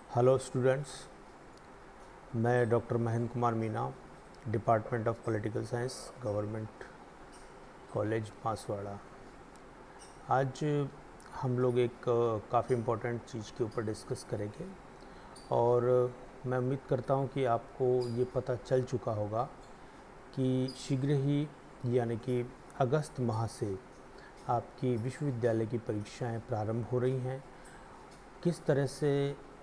Hello students, मैं doctor Mahendra Kumar Meena, department of political science, government college Banswara. आज हम लोग एक काफ़ी इम्पोर्टेंट चीज़ के ऊपर डिस्कस करेंगे और मैं उम्मीद करता हूँ कि आपको ये पता चल चुका होगा कि शीघ्र ही यानी कि अगस्त माह से आपकी विश्वविद्यालय की परीक्षाएं प्रारंभ हो रही हैं। किस तरह से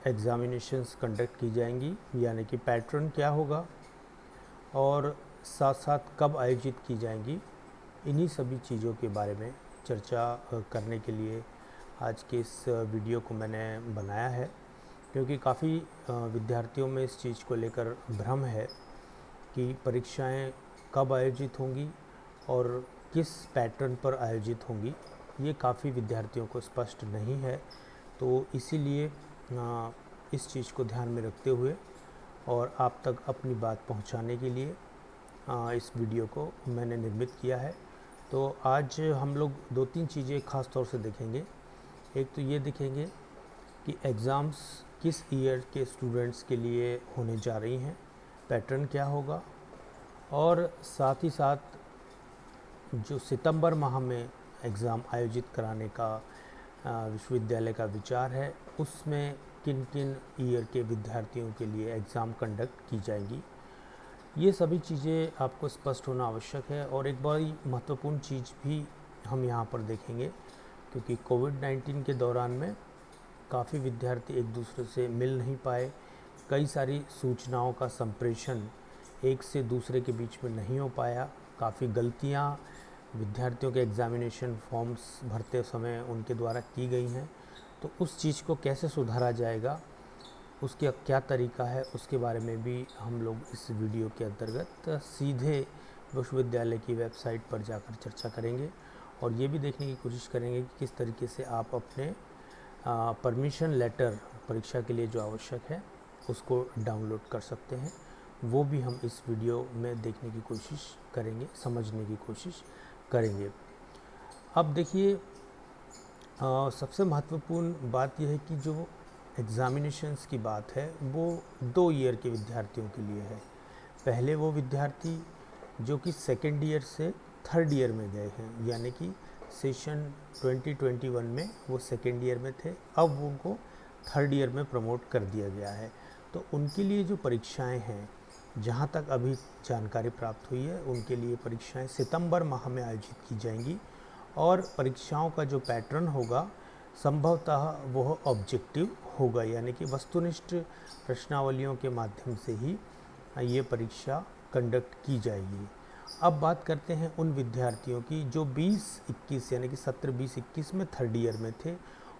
एग्ज़ामिनेशंस कंडक्ट की जाएंगी, यानी कि पैटर्न क्या होगा और साथ साथ कब आयोजित की जाएंगी, इन्हीं सभी चीज़ों के बारे में चर्चा करने के लिए आज के इस वीडियो को मैंने बनाया है। क्योंकि काफ़ी विद्यार्थियों में इस चीज़ को लेकर भ्रम है कि परीक्षाएं कब आयोजित होंगी और किस पैटर्न पर आयोजित होंगी, ये काफ़ी विद्यार्थियों को स्पष्ट नहीं है। तो इसीलिए इस चीज़ को ध्यान में रखते हुए और आप तक अपनी बात पहुंचाने के लिए इस वीडियो को मैंने निर्मित किया है। तो आज हम लोग दो तीन चीज़ें ख़ास तौर से देखेंगे। एक तो ये देखेंगे कि एग्ज़ाम्स किस ईयर के स्टूडेंट्स के लिए होने जा रही हैं, पैटर्न क्या होगा, और साथ ही साथ जो सितंबर माह में एग्ज़ाम आयोजित कराने का विश्वविद्यालय का विचार है, उसमें किन किन ईयर के विद्यार्थियों के लिए एग्ज़ाम कंडक्ट की जाएंगी, ये सभी चीज़ें आपको स्पष्ट होना आवश्यक है। और एक बड़ी महत्वपूर्ण चीज़ भी हम यहाँ पर देखेंगे, क्योंकि कोविड-19 के दौरान में काफ़ी विद्यार्थी एक दूसरे से मिल नहीं पाए, कई सारी सूचनाओं का संप्रेषण एक से दूसरे के बीच में नहीं हो पाया, काफ़ी गलतियाँ विद्यार्थियों के एग्ज़ामिनेशन फॉर्म्स भरते समय उनके द्वारा की गई हैं। तो उस चीज़ को कैसे सुधारा जाएगा, उसका क्या तरीका है, उसके बारे में भी हम लोग इस वीडियो के अंतर्गत सीधे विश्वविद्यालय की वेबसाइट पर जाकर चर्चा करेंगे और ये भी देखने की कोशिश करेंगे कि किस तरीके से आप अपने परमिशन लेटर परीक्षा के लिए जो आवश्यक है उसको डाउनलोड कर सकते हैं। वो भी हम इस वीडियो में देखने की कोशिश करेंगे, समझने की कोशिश करेंगे। अब देखिए, सबसे महत्वपूर्ण बात यह है कि जो एग्ज़ामिनेशंस की बात है वो 2 ईयर के विद्यार्थियों के लिए है। पहले वो विद्यार्थी जो कि सेकेंड ईयर से थर्ड ईयर में गए हैं, यानी कि सेशन 2021 में वो सेकेंड ईयर में थे, अब उनको थर्ड ईयर में प्रमोट कर दिया गया है। तो उनके लिए जो परीक्षाएं हैं, जहां तक अभी जानकारी प्राप्त हुई है, उनके लिए परीक्षाएं सितंबर माह में आयोजित की जाएंगी और परीक्षाओं का जो पैटर्न होगा संभवतः वह ऑब्जेक्टिव होगा, यानी कि वस्तुनिष्ठ प्रश्नावलियों के माध्यम से ही ये परीक्षा कंडक्ट की जाएगी। अब बात करते हैं उन विद्यार्थियों की जो 20-21 यानी कि सत्र 20-21 में थर्ड ईयर में थे।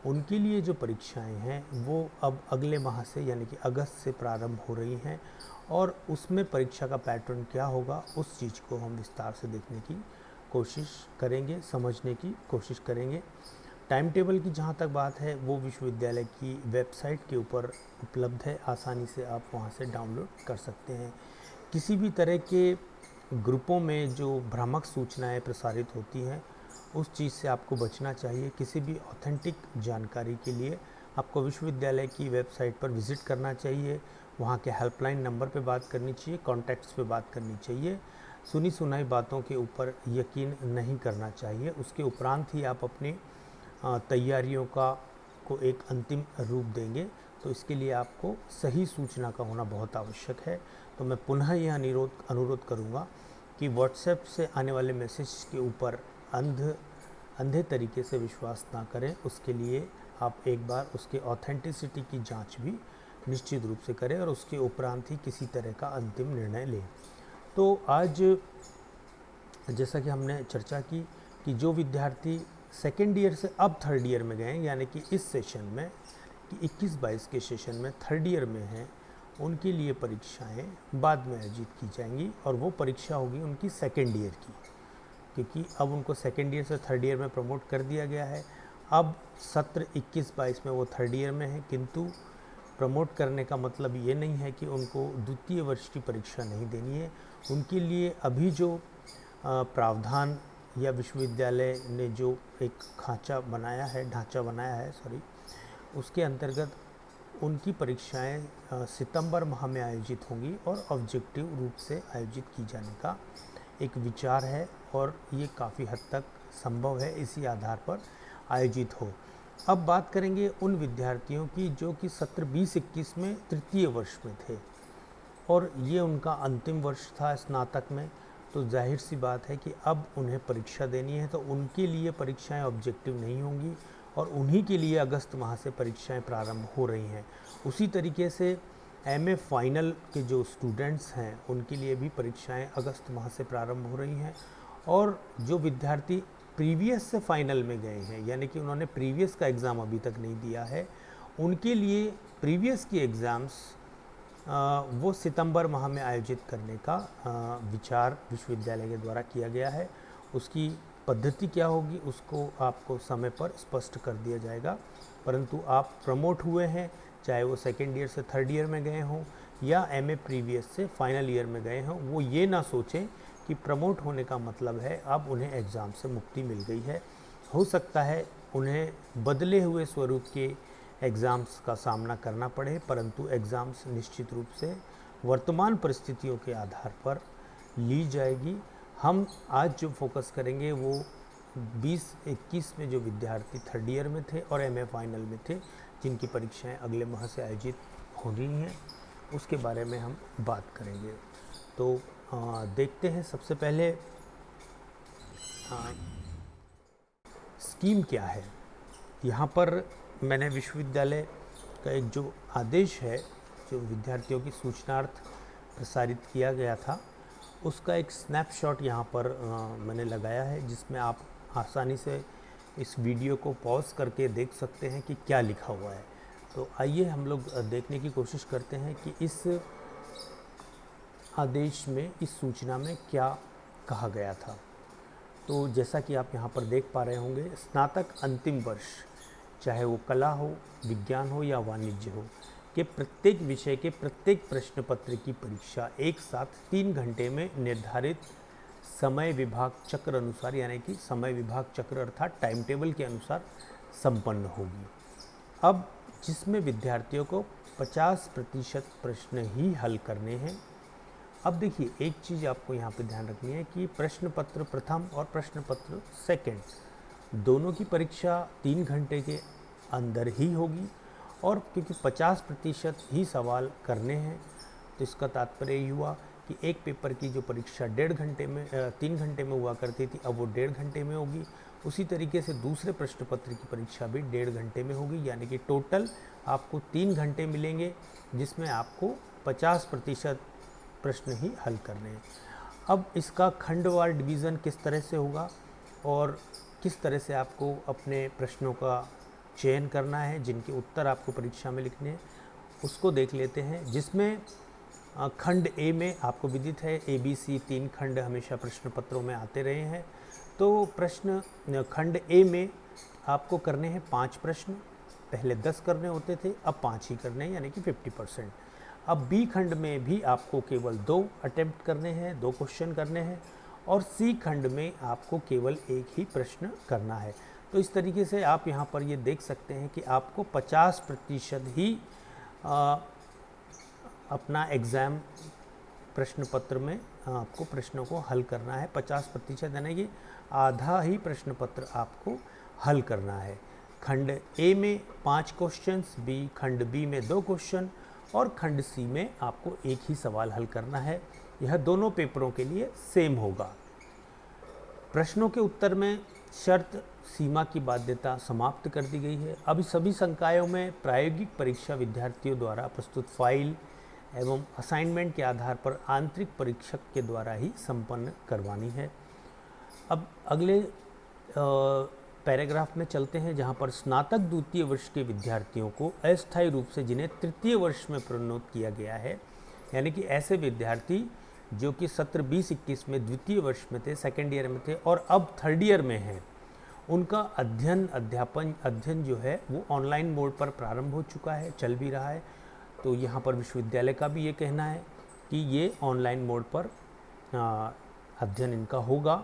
उनके लिए जो परीक्षाएं हैं वो अब अगले माह से यानी कि अगस्त से प्रारंभ हो रही हैं और उसमें परीक्षा का पैटर्न क्या होगा उस चीज़ को हम विस्तार से देखने की कोशिश करेंगे, समझने की कोशिश करेंगे। टाइम टेबल की जहाँ तक बात है वो विश्वविद्यालय की वेबसाइट के ऊपर उपलब्ध है, आसानी से आप वहाँ से डाउनलोड कर सकते हैं। किसी भी तरह के ग्रुपों में जो भ्रामक सूचनाएं प्रसारित होती हैं उस चीज़ से आपको बचना चाहिए। किसी भी ऑथेंटिक जानकारी के लिए आपको विश्वविद्यालय की वेबसाइट पर विज़िट करना चाहिए, वहाँ के हेल्पलाइन नंबर पे बात करनी चाहिए, कॉन्टैक्ट्स पे बात करनी चाहिए। सुनी सुनाई बातों के ऊपर यकीन नहीं करना चाहिए। उसके उपरांत ही आप अपनी तैयारियों को एक अंतिम रूप देंगे। तो इसके लिए आपको सही सूचना का होना बहुत आवश्यक है। तो मैं पुनः यह अनुरोध करूँगा कि व्हाट्सएप से आने वाले मैसेज के ऊपर अंधे तरीके से विश्वास ना करें। उसके लिए आप एक बार उसके ऑथेंटिसिटी की जांच भी निश्चित रूप से करें और उसके उपरांत ही किसी तरह का अंतिम निर्णय लें। तो आज जैसा कि हमने चर्चा की कि जो विद्यार्थी सेकेंड ईयर से अब थर्ड ईयर में गए हैं, यानी कि इस सेशन में कि 21-22 के सेशन में थर्ड ईयर में हैं, उनके लिए परीक्षाएं बाद में आयोजित की जाएंगी और वो परीक्षा होगी उनकी सेकेंड ईयर की, क्योंकि अब उनको सेकेंड ईयर से थर्ड ईयर में प्रमोट कर दिया गया है। अब सत्र 21-22 में वो थर्ड ईयर में है, किंतु प्रमोट करने का मतलब ये नहीं है कि उनको द्वितीय वर्ष की परीक्षा नहीं देनी है। उनके लिए अभी जो प्रावधान या विश्वविद्यालय ने जो एक ढांचा बनाया है, उसके अंतर्गत उनकी परीक्षाएं सितंबर माह में आयोजित होंगी और ऑब्जेक्टिव रूप से आयोजित की जाने का एक विचार है और ये काफ़ी हद तक संभव है इसी आधार पर आयोजित हो। अब बात करेंगे उन विद्यार्थियों की जो कि सत्र 20-21 में तृतीय वर्ष में थे और ये उनका अंतिम वर्ष था स्नातक में, तो जाहिर सी बात है कि अब उन्हें परीक्षा देनी है, तो उनके लिए परीक्षाएं ऑब्जेक्टिव नहीं होंगी और उन्हीं के लिए अगस्त माह से परीक्षाएं प्रारंभ हो रही हैं। उसी तरीके से एमए फाइनल के जो स्टूडेंट्स हैं उनके लिए भी परीक्षाएं अगस्त माह से प्रारंभ हो रही हैं और जो विद्यार्थी प्रीवियस से फाइनल में गए हैं यानी कि उन्होंने प्रीवियस का एग्ज़ाम अभी तक नहीं दिया है, उनके लिए प्रीवियस की एग्ज़ाम्स वो सितंबर माह में आयोजित करने का विचार विश्वविद्यालय के द्वारा किया गया है। उसकी पद्धति क्या होगी उसको आपको समय पर स्पष्ट कर दिया जाएगा, परंतु आप प्रमोट हुए हैं चाहे वो सेकेंड ईयर से थर्ड ईयर में गए हों या एमए प्रीवियस से फाइनल ईयर में गए हों, वो ये ना सोचें कि प्रमोट होने का मतलब है अब उन्हें एग्ज़ाम से मुक्ति मिल गई है। हो सकता है उन्हें बदले हुए स्वरूप के एग्ज़ाम्स का सामना करना पड़े, परंतु एग्ज़ाम्स निश्चित रूप से वर्तमान परिस्थितियों के आधार पर ली जाएगी। हम आज जो फोकस करेंगे वो 20-21 में जो विद्यार्थी थर्ड ईयर में थे और एमए फाइनल में थे जिनकी परीक्षाएं अगले माह से आयोजित हो रही हैं उसके बारे में हम बात करेंगे। तो देखते हैं सबसे पहले स्कीम क्या है। यहाँ पर मैंने विश्वविद्यालय का एक जो आदेश है जो विद्यार्थियों की सूचनार्थ प्रसारित किया गया था उसका एक स्नैपशॉट यहाँ पर मैंने लगाया है जिसमें आप आसानी से इस वीडियो को पॉज करके देख सकते हैं कि क्या लिखा हुआ है। तो आइए हम लोग देखने की कोशिश करते हैं कि इस आदेश में इस सूचना में क्या कहा गया था। तो जैसा कि आप यहाँ पर देख पा रहे होंगे, स्नातक अंतिम वर्ष चाहे वो कला हो, विज्ञान हो या वाणिज्य हो के प्रत्येक विषय के प्रत्येक प्रश्न पत्र की परीक्षा एक साथ 3 घंटे में निर्धारित समय विभाग चक्र अनुसार यानी कि समय विभाग चक्र अर्थात टाइम टेबल के अनुसार संपन्न होगी। अब जिसमें विद्यार्थियों को 50% प्रश्न ही हल करने हैं। अब देखिए एक चीज़ आपको यहाँ पे ध्यान रखनी है कि प्रश्न पत्र प्रथम और प्रश्न पत्र सेकंड दोनों की परीक्षा 3 घंटे के अंदर ही होगी और क्योंकि 50% ही सवाल करने हैं तो इसका तात्पर्य ये हुआ कि एक पेपर की जो परीक्षा 3 घंटे में हुआ करती थी अब वो 1.5 घंटे में होगी। उसी तरीके से दूसरे प्रश्न पत्र की परीक्षा भी 1.5 घंटे में होगी यानी कि टोटल आपको 3 घंटे मिलेंगे जिसमें आपको 50% प्रश्न ही हल करने हैं। अब इसका खंडवार डिवीज़न किस तरह से होगा और किस तरह से आपको अपने प्रश्नों का चयन करना है जिनके उत्तर आपको परीक्षा में लिखने हैं उसको देख लेते हैं। जिसमें खंड ए में आपको विदित है ABC 3 खंड हमेशा प्रश्न पत्रों में आते रहे हैं। तो प्रश्न खंड ए में आपको करने हैं 5 प्रश्न, पहले 10 करने होते थे अब 5 ही करने हैं यानी कि 50%। अब बी खंड में भी आपको केवल 2 अटेम्प्ट करने हैं, 2 क्वेश्चन करने हैं और सी खंड में आपको केवल एक ही प्रश्न करना है। तो इस तरीके से आप यहाँ पर ये देख सकते हैं कि आपको 50% ही अपना एग्ज़ाम प्रश्न पत्र में आपको प्रश्नों को हल करना है। 50% यानी कि आधा ही प्रश्न पत्र आपको हल करना है। खंड ए में 5 क्वेश्चंस, खंड बी में 2 क्वेश्चन और खंड सी में आपको एक ही सवाल हल करना है। यह दोनों पेपरों के लिए सेम होगा। प्रश्नों के उत्तर में शर्त सीमा की बाध्यता समाप्त कर दी गई है। अभी सभी संकायों में प्रायोगिक परीक्षा विद्यार्थियों द्वारा प्रस्तुत फाइल एवं असाइनमेंट के आधार पर आंतरिक परीक्षक के द्वारा ही संपन्न करवानी है। अब अगले पैराग्राफ में चलते हैं जहां पर स्नातक द्वितीय वर्ष के विद्यार्थियों को अस्थायी रूप से जिन्हें तृतीय वर्ष में प्रोन्नत किया गया है यानी कि ऐसे विद्यार्थी जो कि सत्र 20-21 में द्वितीय वर्ष में थे, सेकेंड ईयर में थे और अब थर्ड ईयर में हैं, उनका अध्ययन जो है वो ऑनलाइन मोड पर प्रारंभ हो चुका है, चल भी रहा है। तो यहाँ पर विश्वविद्यालय का भी ये कहना है कि ये ऑनलाइन मोड पर अध्ययन इनका होगा।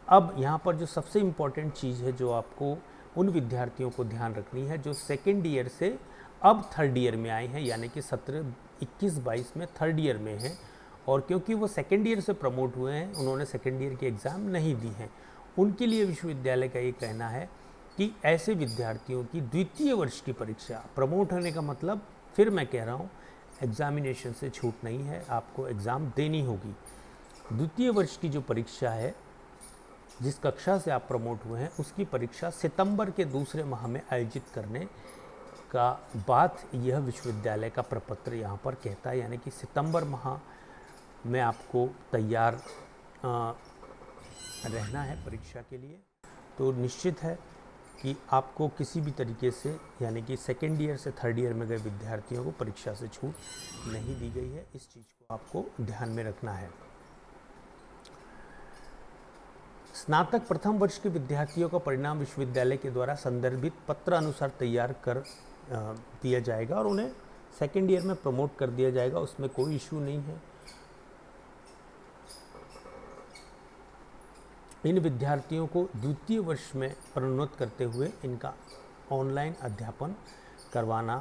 अब यहाँ पर जो सबसे इम्पॉर्टेंट चीज़ है जो आपको उन विद्यार्थियों को ध्यान रखनी है जो सेकेंड ईयर से अब थर्ड ईयर में आए हैं, यानी कि 21-22 में थर्ड ईयर में हैं। और क्योंकि वो सेकेंड ईयर से प्रमोट हुए हैं, उन्होंने सेकेंड ईयर के एग्ज़ाम नहीं दी हैं, उनके लिए विश्वविद्यालय का ये कहना है कि ऐसे विद्यार्थियों की द्वितीय वर्ष की परीक्षा, प्रमोट होने का मतलब फिर मैं कह रहा हूँ एग्जामिनेशन से छूट नहीं है, आपको एग्ज़ाम देनी होगी। द्वितीय वर्ष की जो परीक्षा है, जिस कक्षा से आप प्रमोट हुए हैं, उसकी परीक्षा सितंबर के दूसरे माह में आयोजित करने का बात यह विश्वविद्यालय का प्रपत्र यहाँ पर कहता है, यानी कि सितंबर माह में आपको तैयार रहना है परीक्षा के लिए। तो निश्चित है कि आपको किसी भी तरीके से, यानी कि सेकेंड ईयर से थर्ड ईयर में गए विद्यार्थियों को परीक्षा से छूट नहीं दी गई है। इस चीज़ को आपको ध्यान में रखना है। स्नातक प्रथम वर्ष के विद्यार्थियों का परिणाम विश्वविद्यालय के द्वारा संदर्भित पत्र अनुसार तैयार कर दिया जाएगा और उन्हें सेकेंड ईयर में प्रमोट कर दिया जाएगा, उसमें कोई इशू नहीं है। इन विद्यार्थियों को द्वितीय वर्ष में प्रोन्नत करते हुए इनका ऑनलाइन अध्यापन करवाना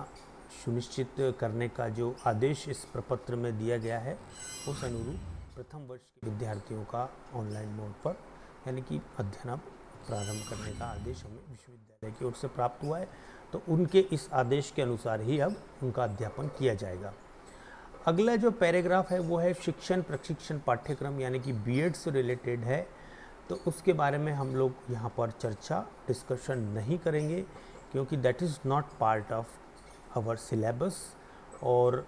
सुनिश्चित करने का जो आदेश इस प्रपत्र में दिया गया है, उस अनुरूप प्रथम वर्ष के विद्यार्थियों का ऑनलाइन मोड पर यानी कि अध्ययन प्रारंभ करने का आदेश हमें विश्वविद्यालय की ओर से प्राप्त हुआ है। तो उनके इस आदेश के अनुसार ही अब उनका अध्यापन किया जाएगा। अगला जो पैराग्राफ है वो है शिक्षण प्रशिक्षण पाठ्यक्रम, यानी कि बीएड से रिलेटेड है। तो उसके बारे में हम लोग यहाँ पर डिस्कशन नहीं करेंगे, क्योंकि that is not part of our syllabus. और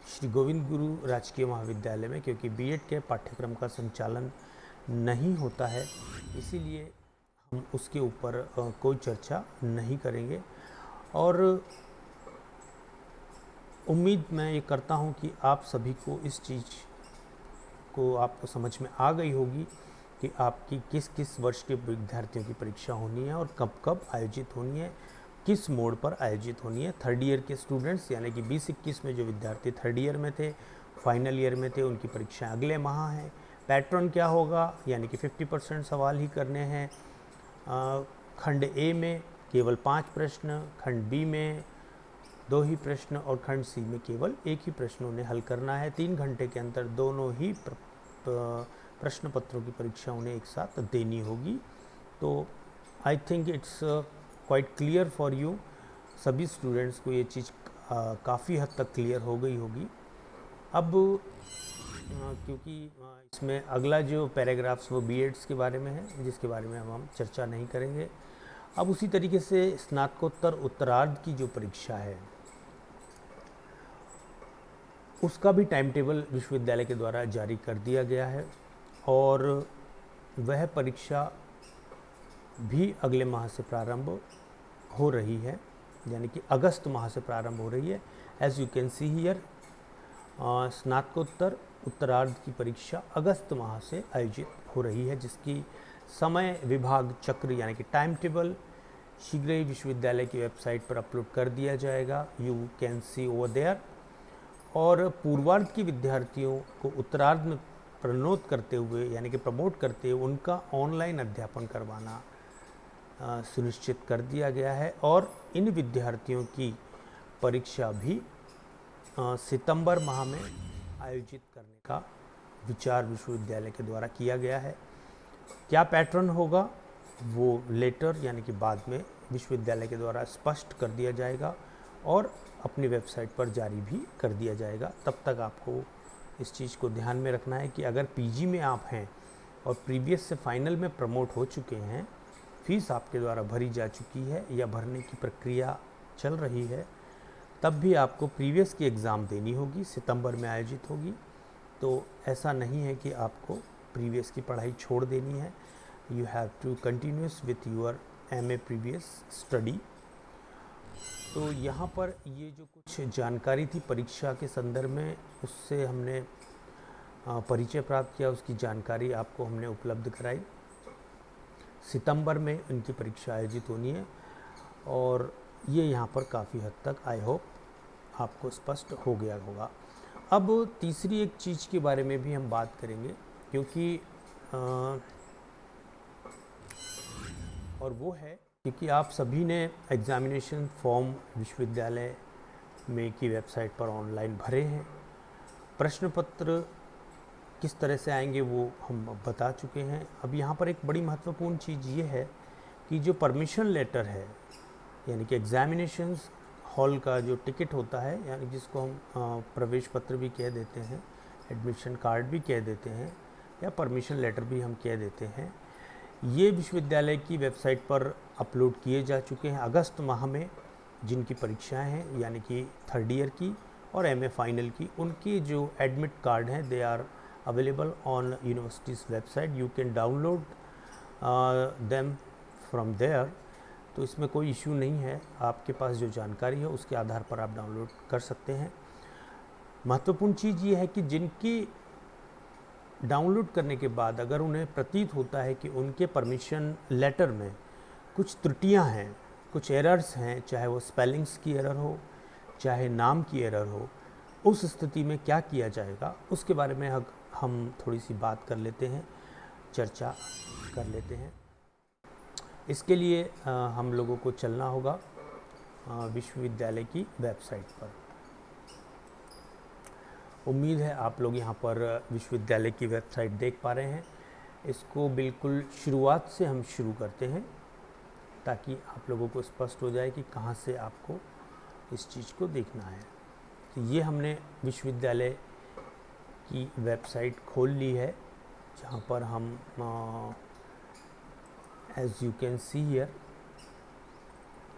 श्री गोविंद गुरु राजकीय महाविद्यालय में क्योंकि बीएड के पाठ्यक्रम का संचालन नहीं होता है, इसीलिए हम उसके ऊपर कोई चर्चा नहीं करेंगे। और उम्मीद मैं ये करता हूँ कि आप सभी को इस चीज़ को आपको समझ में आ गई होगी कि आपकी किस किस वर्ष के विद्यार्थियों की परीक्षा होनी है और कब कब आयोजित होनी है, किस मोड पर आयोजित होनी है। थर्ड ईयर के स्टूडेंट्स यानी कि 20-21 में जो विद्यार्थी थर्ड ईयर में थे, फाइनल ईयर में थे, उनकी परीक्षाएं अगले माह हैं। पैटर्न क्या होगा, यानी कि 50% सवाल ही करने हैं। खंड ए में केवल 5 प्रश्न, खंड बी में 2 ही प्रश्न और खंड सी में केवल 1 ही प्रश्न उन्हें हल करना है। 3 घंटे के अंदर दोनों ही प्रश्न पत्रों की परीक्षा उन्हें एक साथ देनी होगी। तो I think it's quite clear for you. सभी स्टूडेंट्स को ये चीज़ काफ़ी हद तक क्लियर हो गई होगी। अब क्योंकि इसमें अगला जो पैराग्राफ्स वो बीएड्स के बारे में है, जिसके बारे में हम चर्चा नहीं करेंगे। अब उसी तरीके से स्नातकोत्तर उत्तरार्ध की जो परीक्षा है, उसका भी टाइम टेबल विश्वविद्यालय के द्वारा जारी कर दिया गया है और वह परीक्षा भी अगले माह से प्रारंभ हो रही है, यानी कि अगस्त माह से प्रारंभ हो रही है। As you can see here, स्नातकोत्तर उत्तरार्ध की परीक्षा अगस्त माह से आयोजित हो रही है, जिसकी समय विभाग चक्र यानी कि टाइम टेबल शीघ्र ही विश्वविद्यालय की वेबसाइट पर अपलोड कर दिया जाएगा। You can see over there. और पूर्वार्ध के विद्यार्थियों को उत्तरार्ध में प्रोन्नत करते हुए यानी कि प्रमोट करते हुए उनका ऑनलाइन अध्यापन करवाना सुनिश्चित कर दिया गया है और इन विद्यार्थियों की परीक्षा भी सितंबर माह में आयोजित करने का विचार विश्वविद्यालय के द्वारा किया गया है। क्या पैटर्न होगा वो लेटर यानी कि बाद में विश्वविद्यालय के द्वारा स्पष्ट कर दिया जाएगा और अपनी वेबसाइट पर जारी भी कर दिया जाएगा। तब तक आपको इस चीज़ को ध्यान में रखना है कि अगर पीजी में आप हैं और प्रीवियस से फाइनल में प्रमोट हो चुके हैं, फीस आपके द्वारा भरी जा चुकी है या भरने की प्रक्रिया चल रही है, तब भी आपको प्रीवियस की एग्ज़ाम देनी होगी, सितंबर में आयोजित होगी। तो ऐसा नहीं है कि आपको प्रीवियस की पढ़ाई छोड़ देनी है। You have to continues with your MA previous study. तो यहाँ पर ये जो कुछ जानकारी थी परीक्षा के संदर्भ में, उससे हमने परिचय प्राप्त किया, उसकी जानकारी आपको हमने उपलब्ध कराई। सितंबर में इनकी परीक्षा आयोजित होनी है और ये यहाँ पर काफ़ी हद तक आई होप आपको स्पष्ट हो गया होगा। अब तीसरी एक चीज़ के बारे में भी हम बात करेंगे, क्योंकि और वो है क्योंकि आप सभी ने एग्ज़ामिनेशन फॉर्म विश्वविद्यालय में की वेबसाइट पर ऑनलाइन भरे हैं। प्रश्न पत्र किस तरह से आएंगे वो हम बता चुके हैं। अब यहाँ पर एक बड़ी महत्वपूर्ण चीज़ ये है कि जो परमिशन लेटर है, यानी कि एग्ज़ामिनेशंस हॉल का जो टिकट होता है, यानी जिसको हम प्रवेश पत्र भी कह देते हैं, एडमिशन कार्ड भी कह देते हैं, या परमिशन लेटर भी हम कह देते हैं, ये विश्वविद्यालय की वेबसाइट पर अपलोड किए जा चुके हैं। अगस्त माह में जिनकी परीक्षाएं हैं, यानी कि थर्ड ईयर की और एमए फाइनल की, उनकी जो एडमिट कार्ड हैं they are available on university's website. You can download them from there. तो इसमें कोई इशू नहीं है, आपके पास जो जानकारी है उसके आधार पर आप डाउनलोड कर सकते हैं। महत्वपूर्ण चीज़ ये है कि जिनकी डाउनलोड करने के बाद अगर उन्हें प्रतीत होता है कि उनके परमिशन लेटर में कुछ त्रुटियां हैं, कुछ एरर्स हैं, चाहे वो स्पेलिंग्स की एरर हो, चाहे नाम की एरर हो, उस स्थिति में क्या किया जाएगा उसके बारे में हम थोड़ी सी बात कर लेते हैं, चर्चा कर लेते हैं। इसके लिए हम लोगों को चलना होगा विश्वविद्यालय की वेबसाइट पर। उम्मीद है आप लोग यहाँ पर विश्वविद्यालय की वेबसाइट देख पा रहे हैं। इसको बिल्कुल शुरुआत से हम शुरू करते हैं ताकि आप लोगों को स्पष्ट हो जाए कि कहाँ से आपको इस चीज़ को देखना है। तो ये हमने विश्वविद्यालय की वेबसाइट खोल ली है, जहाँ पर हम as you can see here,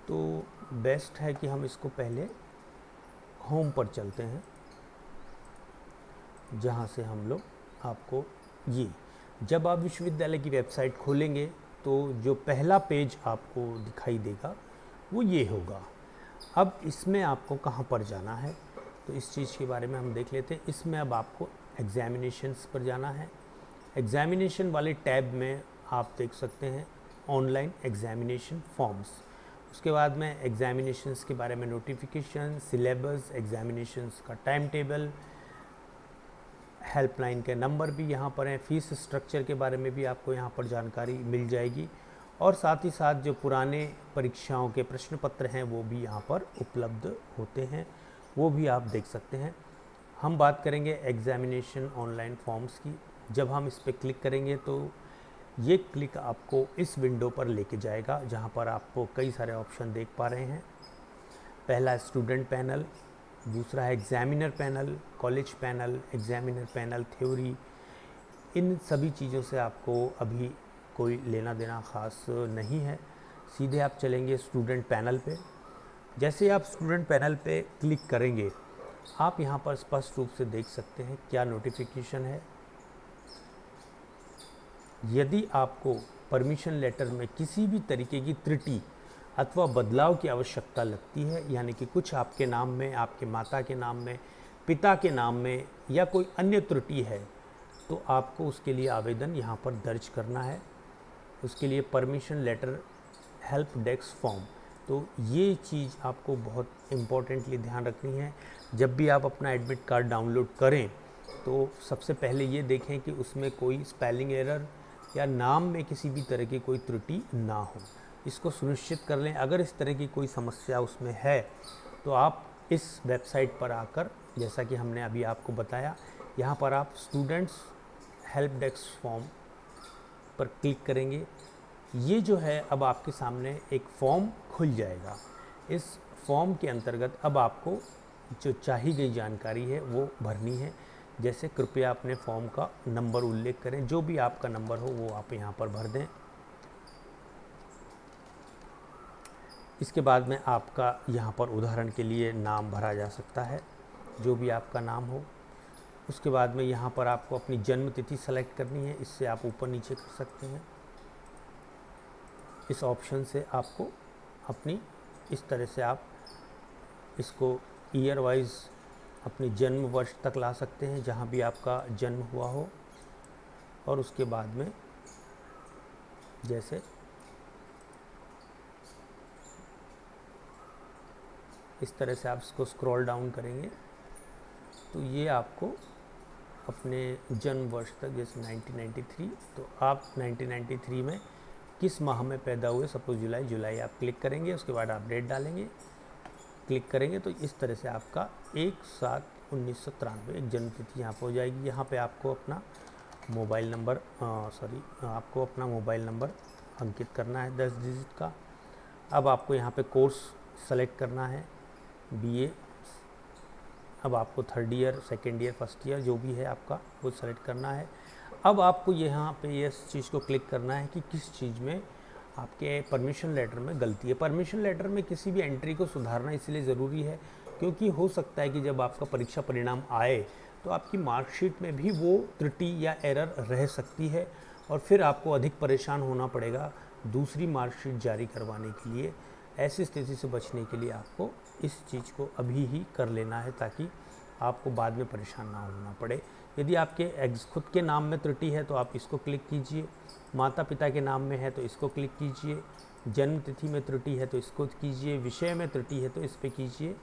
तो बेस्ट है कि हम इसको पहले होम पर चलते हैं, जहाँ से हम लोग आपको ये, जब आप विश्वविद्यालय की वेबसाइट खोलेंगे तो जो पहला पेज आपको दिखाई देगा वो ये होगा। अब इसमें आपको कहाँ पर जाना है, तो इस चीज़ के बारे में हम देख लेते हैं। इसमें अब आपको एग्ज़ामिनेशंस पर जाना है। एग्ज़ामिनेशन वाले टैब में आप देख सकते हैं ऑनलाइन एग्ज़ामिनेशन फॉर्म्स। उसके बाद में एग्ज़ामिनेशंस के बारे में नोटिफिकेशन, सिलेबस, एग्ज़ामिनेशंस का टाइम टेबल, हेल्पलाइन के नंबर भी यहाँ पर हैं, फ़ीस स्ट्रक्चर के बारे में भी आपको यहाँ पर जानकारी मिल जाएगी, और साथ ही साथ जो पुराने परीक्षाओं के प्रश्न पत्र हैं वो भी यहाँ पर उपलब्ध होते हैं, वो भी आप देख सकते हैं। हम बात करेंगे एग्ज़ामिनेशन ऑनलाइन फॉर्म्स की। जब हम इस पर क्लिक करेंगे तो ये क्लिक आपको इस विंडो पर लेके जाएगा, जहाँ पर आपको कई सारे ऑप्शन देख पा रहे हैं। पहला स्टूडेंट पैनल, दूसरा है examiner panel, college panel, examiner panel, theory. इन सभी चीज़ों से आपको अभी कोई लेना देना ख़ास नहीं है। सीधे आप चलेंगे स्टूडेंट पैनल पे। जैसे आप स्टूडेंट पैनल पे क्लिक करेंगे, आप यहाँ पर स्पष्ट रूप से देख सकते हैं क्या नोटिफिकेशन है। यदि आपको परमिशन लेटर में किसी भी तरीके की त्रुटि अथवा बदलाव की आवश्यकता लगती है, यानी कि कुछ आपके नाम में, आपके माता के नाम में, पिता के नाम में या कोई अन्य त्रुटि है, तो आपको उसके लिए आवेदन यहाँ पर दर्ज करना है। उसके लिए permission letter help desk form, तो ये चीज़ आपको बहुत इम्पोर्टेंटली ध्यान रखनी है। जब भी आप अपना एडमिट कार्ड डाउनलोड करें तो सबसे पहले ये देखें कि उसमें कोई स्पेलिंग एरर या नाम में किसी भी तरह की कोई त्रुटि ना हो, इसको सुनिश्चित कर लें। अगर इस तरह की कोई समस्या उसमें है तो आप इस वेबसाइट पर आकर, जैसा कि हमने अभी आपको बताया, यहाँ पर आप स्टूडेंट्स हेल्प डेस्क फॉर्म पर क्लिक करेंगे। ये जो है अब आपके सामने एक फॉर्म खुल जाएगा। इस फॉर्म के अंतर्गत अब आपको जो चाही गई जानकारी है वो भरनी है। जैसे कृपया अपने फॉर्म का नंबर उल्लेख करें, जो भी आपका नंबर हो वो आप यहाँ पर भर दें। इसके बाद में आपका यहाँ पर उदाहरण के लिए नाम भरा जा सकता है, जो भी आपका नाम हो। उसके बाद में यहाँ पर आपको अपनी जन्म तिथि सेलेक्ट करनी है, इससे आप ऊपर नीचे कर सकते हैं। इस ऑप्शन से आपको अपनी, इस तरह से आप इसको ईयर वाइज अपनी जन्म वर्ष तक ला सकते हैं, जहाँ भी आपका जन्म हुआ हो। और उसके बाद में जैसे इस तरह से आप इसको स्क्रॉल डाउन करेंगे तो ये आपको अपने जन्म वर्ष तक, जैसे 1993, तो आप 1993 में किस माह में पैदा हुए, सपोज जुलाई आप क्लिक करेंगे। उसके बाद आप डेट डालेंगे। क्लिक करेंगे तो इस तरह से आपका 1/7/1993 एक जन्म तिथि यहाँ पर हो जाएगी। यहाँ पे आपको अपना मोबाइल नंबर आपको अपना मोबाइल नंबर अंकित करना है 10 डिजिट का। अब आपको यहाँ पे कोर्स सेलेक्ट करना है BA। अब आपको 3rd year, 2nd year, 1st year जो भी है आपका वो सेलेक्ट करना है। अब आपको यहाँ पे इस चीज़ को क्लिक करना है कि किस चीज़ में आपके परमिशन लेटर में गलती है। परमिशन लेटर में किसी भी एंट्री को सुधारना इसलिए ज़रूरी है क्योंकि हो सकता है कि जब आपका परीक्षा परिणाम आए तो आपकी मार्कशीट में भी वो त्रुटि या एरर रह सकती है और फिर आपको अधिक परेशान होना पड़ेगा दूसरी मार्कशीट जारी करवाने के लिए। ऐसी स्थिति से बचने के लिए आपको इस चीज़ को अभी ही कर लेना है ताकि आपको बाद में परेशान ना होना पड़े। यदि आपके खुद के नाम में त्रुटि है तो आप इसको क्लिक कीजिए, माता पिता के नाम में है तो इसको क्लिक कीजिए, जन्म तिथि में त्रुटि है तो इसको कीजिए, विषय में त्रुटि है तो इस पर कीजिए,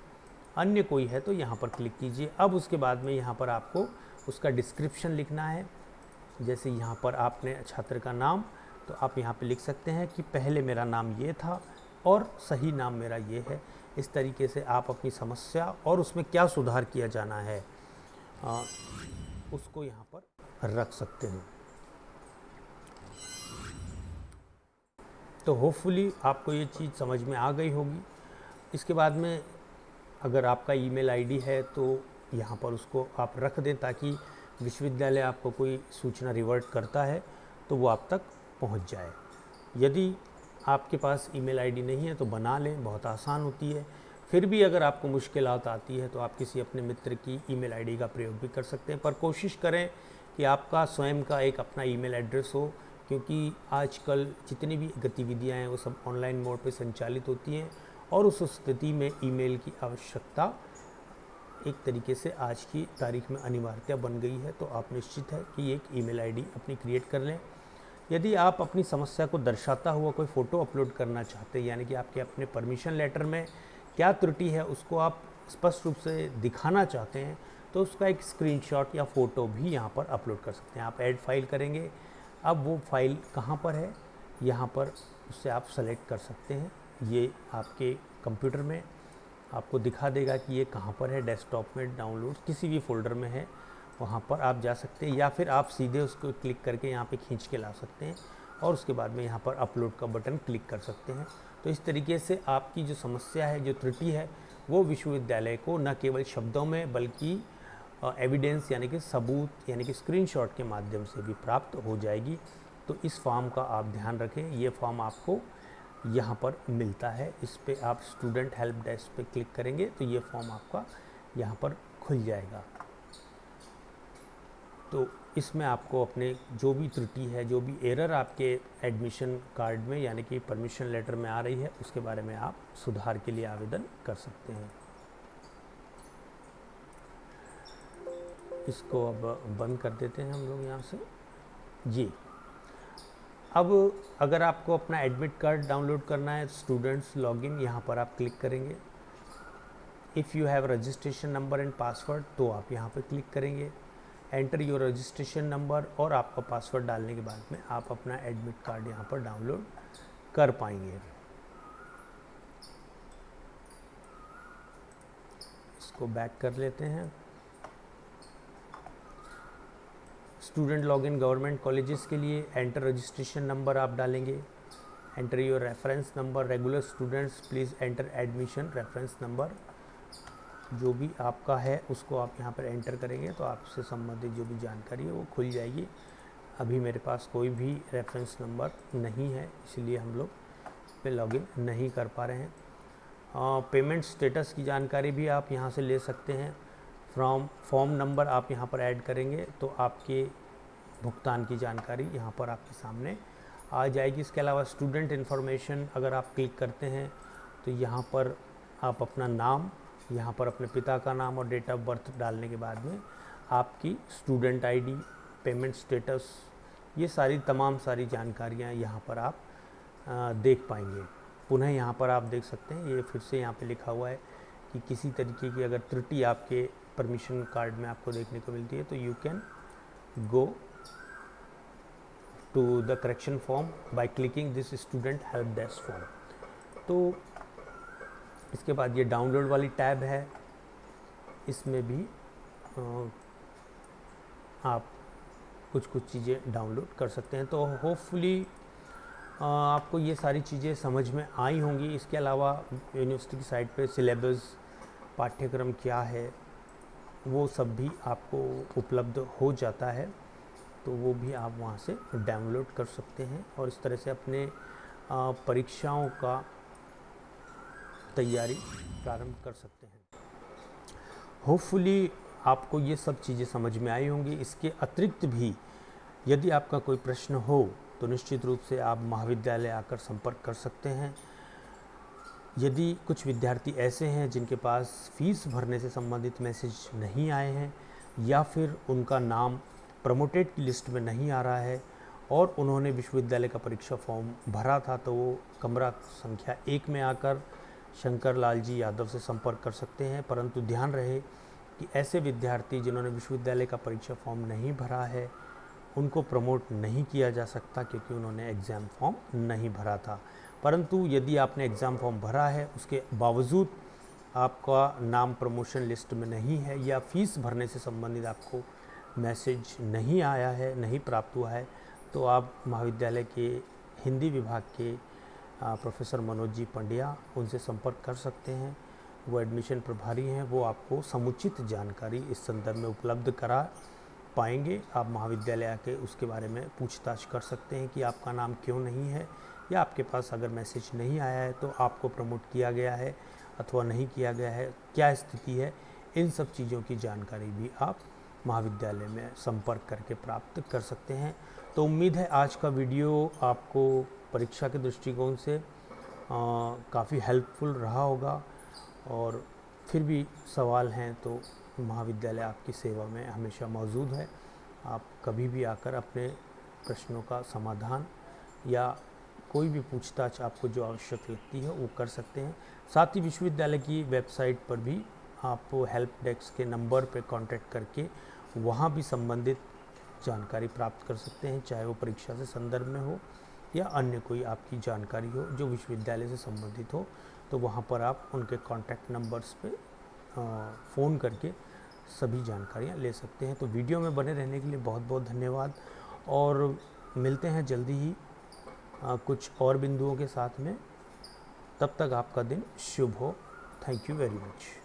अन्य कोई है तो यहाँ पर क्लिक कीजिए। अब उसके बाद में यहाँ पर आपको उसका डिस्क्रिप्शन लिखना है। जैसे यहाँ पर आपने छात्र का नाम तो आप यहाँ पे लिख सकते हैं कि पहले मेरा नाम ये था और सही नाम मेरा ये है। इस तरीके से आप अपनी समस्या और उसमें क्या सुधार किया जाना है उसको यहाँ पर रख सकते हैं। तो होपफुली आपको ये चीज़ समझ में आ गई होगी। इसके बाद में अगर आपका ईमेल आईडी है तो यहाँ पर उसको आप रख दें ताकि विश्वविद्यालय आपको कोई सूचना रिवर्ट करता है तो वो आप तक पहुँच जाए। यदि आपके पास ईमेल आईडी नहीं है तो बना लें, बहुत आसान होती है। फिर भी अगर आपको मुश्किलात आती है तो आप किसी अपने मित्र की ईमेल आईडी का प्रयोग भी कर सकते हैं, पर कोशिश करें कि आपका स्वयं का एक अपना ईमेल एड्रेस हो क्योंकि आजकल जितनी भी गतिविधियां हैं वो सब ऑनलाइन मोड पे संचालित होती हैं और उस स्थिति में ईमेल की आवश्यकता एक तरीके से आज की तारीख में अनिवार्यता बन गई है। तो आप निश्चित है कि एक ईमेल आईडी अपनी क्रिएट कर लें। यदि आप अपनी समस्या को दर्शाता हुआ कोई फ़ोटो अपलोड करना चाहते हैं, यानी कि आपके अपने परमिशन लेटर में क्या त्रुटि है उसको आप स्पष्ट रूप से दिखाना चाहते हैं, तो उसका एक स्क्रीनशॉट या फ़ोटो भी यहाँ पर अपलोड कर सकते हैं। आप ऐड फाइल करेंगे, अब वो फाइल कहाँ पर है यहाँ पर उससे आप सेलेक्ट कर सकते हैं। ये आपके कंप्यूटर में आपको दिखा देगा कि ये कहाँ पर है, डेस्कटॉप में, डाउनलोड किसी भी फ़ोल्डर में है वहाँ पर आप जा सकते हैं, या फिर आप सीधे उसको क्लिक करके यहाँ पे खींच के ला सकते हैं और उसके बाद में यहाँ पर अपलोड का बटन क्लिक कर सकते हैं। तो इस तरीके से आपकी जो समस्या है, जो त्रुटि है, वो विश्वविद्यालय को न केवल शब्दों में बल्कि एविडेंस यानी कि सबूत यानी कि स्क्रीनशॉट के माध्यम से भी प्राप्त हो जाएगी। तो इस फॉर्म का आप ध्यान रखें। ये फॉर्म आपको यहाँ पर मिलता है, इस पे आप स्टूडेंट हेल्प डेस्क पे क्लिक करेंगे तो ये फॉर्म आपका यहाँ पर खुल जाएगा। तो इसमें आपको अपने जो भी त्रुटि है, जो भी एरर आपके एडमिशन कार्ड में यानी कि परमिशन लेटर में आ रही है, उसके बारे में आप सुधार के लिए आवेदन कर सकते हैं। इसको अब बंद कर देते हैं हम लोग यहाँ से जी। अब अगर आपको अपना एडमिट कार्ड डाउनलोड करना है, स्टूडेंट्स लॉगिन यहाँ पर आप क्लिक करेंगे। If you have registration number and password तो आप यहाँ पर क्लिक करेंगे। एंटर योर रजिस्ट्रेशन नंबर और आपका पासवर्ड डालने के बाद में आप अपना एडमिट कार्ड यहाँ पर डाउनलोड कर पाएंगे। इसको बैक कर लेते हैं। स्टूडेंट लॉगिन गवर्नमेंट कॉलेजेस के लिए एंटर रजिस्ट्रेशन नंबर आप डालेंगे। Enter your reference number. Regular students please enter admission reference number. जो भी आपका है उसको आप यहाँ पर एंटर करेंगे तो आपसे संबंधित जो भी जानकारी है वो खुल जाएगी। अभी मेरे पास कोई भी रेफरेंस नंबर नहीं है, इसलिए हम लोग इस पर लॉगिन नहीं कर पा रहे हैं। पेमेंट स्टेटस की जानकारी भी आप यहाँ से ले सकते हैं। फॉर्म नंबर आप यहाँ पर ऐड करेंगे तो आपके भुगतान की जानकारी यहाँ पर आपके सामने आ जाएगी। इसके अलावा स्टूडेंट इन्फॉर्मेशन अगर आप क्लिक करते हैं तो यहाँ पर आप अपना नाम, यहाँ पर अपने पिता का नाम और डेट ऑफ बर्थ डालने के बाद में आपकी स्टूडेंट आईडी, पेमेंट स्टेटस, ये तमाम सारी जानकारियाँ यहाँ पर आप देख पाएंगे। पुनः यहाँ पर आप देख सकते हैं, ये फिर से यहाँ पे लिखा हुआ है कि किसी तरीके की अगर त्रुटि आपके परमिशन कार्ड में आपको देखने को मिलती है तो you can go to the correction form by clicking this student help desk form. तो इसके बाद ये डाउनलोड वाली टैब है, इसमें भी आप कुछ चीज़ें डाउनलोड कर सकते हैं। तो होपफुली आपको ये सारी चीज़ें समझ में आई होंगी। इसके अलावा यूनिवर्सिटी की साइट पे सिलेबस, पाठ्यक्रम क्या है, वो सब भी आपको उपलब्ध हो जाता है, तो वो भी आप वहाँ से डाउनलोड कर सकते हैं और इस तरह से अपने परीक्षाओं का तैयारी प्रारंभ कर सकते हैं। होपफुली आपको ये सब चीज़ें समझ में आई होंगी। इसके अतिरिक्त भी यदि आपका कोई प्रश्न हो तो निश्चित रूप से आप महाविद्यालय आकर संपर्क कर सकते हैं। यदि कुछ विद्यार्थी ऐसे हैं जिनके पास फ़ीस भरने से संबंधित मैसेज नहीं आए हैं या फिर उनका नाम प्रमोटेड की लिस्ट में नहीं आ रहा है और उन्होंने विश्वविद्यालय का परीक्षा फॉर्म भरा था, तो वो कमरा संख्या 1 में आकर शंकर लाल जी यादव से संपर्क कर सकते हैं। परंतु ध्यान रहे कि ऐसे विद्यार्थी जिन्होंने विश्वविद्यालय का परीक्षा फॉर्म नहीं भरा है उनको प्रमोट नहीं किया जा सकता, क्योंकि उन्होंने एग्ज़ाम फॉर्म नहीं भरा था। परंतु यदि आपने एग्ज़ाम फॉर्म भरा है, उसके बावजूद आपका नाम प्रमोशन लिस्ट में नहीं है या फ़ीस भरने से संबंधित आपको मैसेज नहीं आया है, नहीं प्राप्त हुआ है, तो आप महाविद्यालय के हिंदी विभाग के प्रोफेसर मनोज जी पंड्या, उनसे संपर्क कर सकते हैं। वो एडमिशन प्रभारी हैं, वो आपको समुचित जानकारी इस संदर्भ में उपलब्ध करा पाएंगे। आप महाविद्यालय आके उसके बारे में पूछताछ कर सकते हैं कि आपका नाम क्यों नहीं है, या आपके पास अगर मैसेज नहीं आया है तो आपको प्रमोट किया गया है अथवा नहीं किया गया है, क्या स्थिति है। इन सब चीज़ों की जानकारी भी आप महाविद्यालय में संपर्क करके प्राप्त कर सकते हैं। तो उम्मीद है आज का वीडियो आपको परीक्षा के दृष्टिकोण से काफ़ी हेल्पफुल रहा होगा, और फिर भी सवाल हैं तो महाविद्यालय आपकी सेवा में हमेशा मौजूद है। आप कभी भी आकर अपने प्रश्नों का समाधान या कोई भी पूछताछ आपको जो आवश्यक लगती है वो कर सकते हैं। साथ ही विश्वविद्यालय की वेबसाइट पर भी आप हेल्प डेस्क के नंबर पर कांटेक्ट करके वहाँ भी संबंधित जानकारी प्राप्त कर सकते हैं, चाहे वो परीक्षा से संदर्भ में हो या अन्य कोई आपकी जानकारी हो जो विश्वविद्यालय से संबंधित हो। तो वहाँ पर आप उनके कॉन्टैक्ट नंबर्स पे फ़ोन करके सभी जानकारियाँ ले सकते हैं। तो वीडियो में बने रहने के लिए बहुत बहुत धन्यवाद, और मिलते हैं जल्दी ही कुछ और बिंदुओं के साथ में। तब तक आपका दिन शुभ हो। Thank you very much.